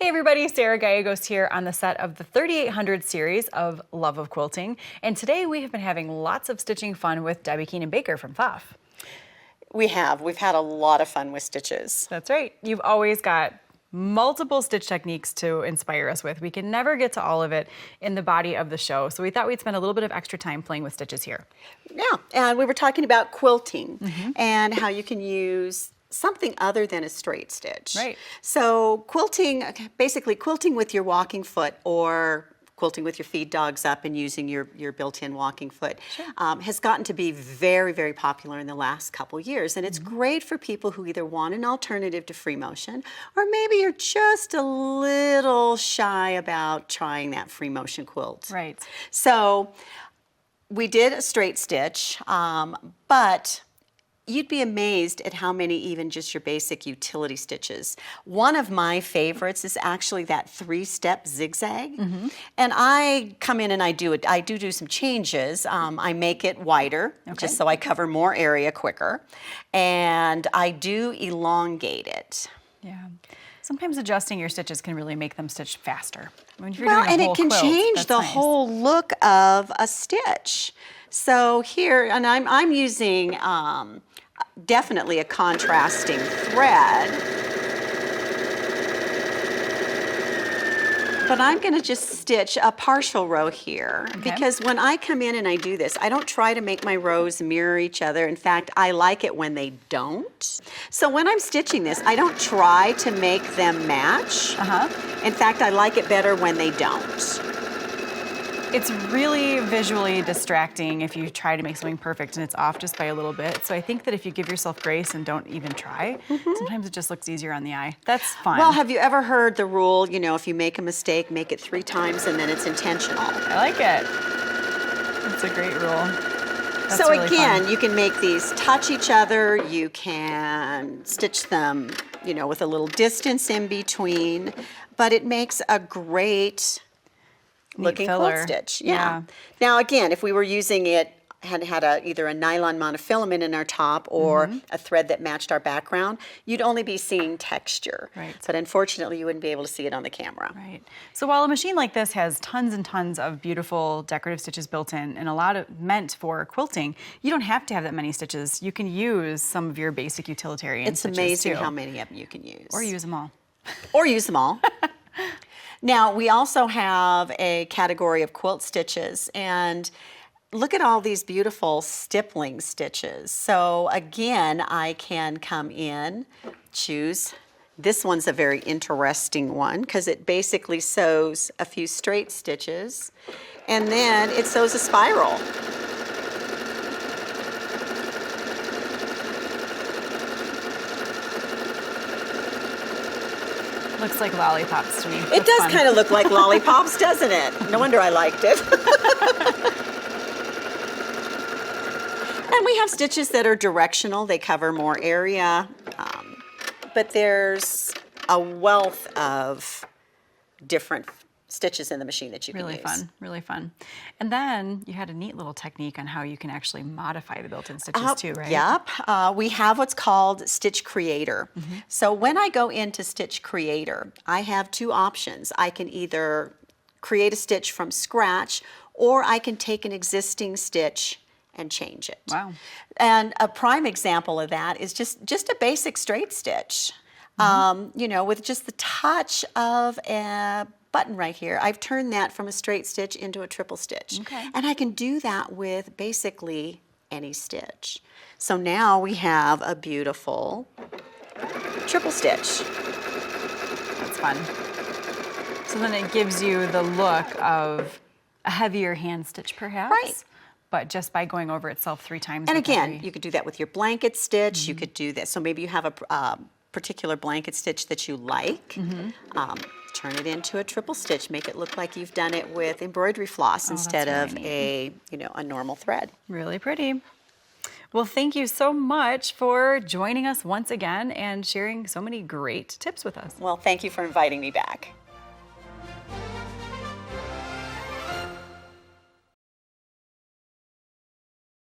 Hey everybody, Sarah Gallegos here on the set of the 3800 series of Love of Quilting. And today we have been having lots of stitching fun with Debbie Keenan Baker from Pfaff. We have. We've had a lot of fun with stitches. That's right. You've always got multiple stitch techniques to inspire us with. We can never get to all of it in the body of the show, so we thought we'd spend a little bit of extra time playing with stitches here. Yeah, and we were talking about quilting and how you can use something other than a straight stitch. Right. So quilting, basically quilting with your walking foot or quilting with your feed dogs up and using your built-in walking foot has gotten to be very, very popular in the last couple years. And it's great for people who either want an alternative to free motion or maybe you're just a little shy about trying that free motion quilt. Right. So we did a straight stitch, but you'd be amazed at how many even just your basic utility stitches. One of my favorites is actually that 3-step zigzag. And I come in and I do some changes. I make it wider, just so I cover more area quicker. And I do elongate it. Yeah. Sometimes adjusting your stitches can really make them stitch faster. I mean, if you're Well, doing a and whole it can quilt, change that's the nice. whole look of a stitch. So here, and I'm using definitely a contrasting thread, but I'm going to just stitch a partial row here because when I come in and I do this, I don't try to make my rows mirror each other. In fact, I like it when they don't. So when I'm stitching this, I don't try to make them match. In fact, I like it better when they don't. It's really visually distracting if you try to make something perfect and it's off just by a little bit. So I think that if you give yourself grace and don't even try, sometimes it just looks easier on the eye. That's fun. Well, have you ever heard the rule, you know, if you make a mistake, make it 3 times and then it's intentional? I like it. That's a great rule. That's So really again, fun. you can make these touch each other. You can stitch them, you know, with a little distance in between, but it makes a great looking quilt stitch. Yeah. Now again, if we were using it, had either a nylon monofilament in our top or a thread that matched our background, you'd only be seeing texture. Right. But unfortunately, you wouldn't be able to see it on the camera. Right. So while a machine like this has tons and tons of beautiful decorative stitches built in and a lot of meant for quilting, you don't have to have that many stitches. You can use some of your basic utilitarian stitches too. It's amazing how many of them you can use. Or use them all. Or use them all. Now, we also have a category of quilt stitches, and look at all these beautiful stippling stitches. So again, I can come in, choose. This one's a very interesting one because it basically sews a few straight stitches, and then it sews a spiral. Looks like lollipops to me. It does kind of look like lollipops, doesn't it? No wonder I liked it. And we have stitches that are directional. They cover more area. But there's a wealth of different stitches in the machine that you can use. Really fun, really fun. And then you had a neat little technique on how you can actually modify the built-in stitches too, right? Yep. We have what's called Stitch Creator. So when I go into Stitch Creator, I have 2 options. I can either create a stitch from scratch or I can take an existing stitch and change it. Wow. And a prime example of that is just a basic straight stitch. You know, with just the touch of a button right here, I've turned that from a straight stitch into a triple stitch. And I can do that with basically any stitch. So now we have a beautiful triple stitch. That's fun. So then it gives you the look of a heavier hand stitch perhaps. Right. But just by going over itself 3 times. And again, you could do that with your blanket stitch. You could do this. So maybe you have a particular blanket stitch that you like. Turn it into a triple stitch. Make it look like you've done it with embroidery floss instead of a normal thread. Really pretty. Well, thank you so much for joining us once again and sharing so many great tips with us. Well, thank you for inviting me back.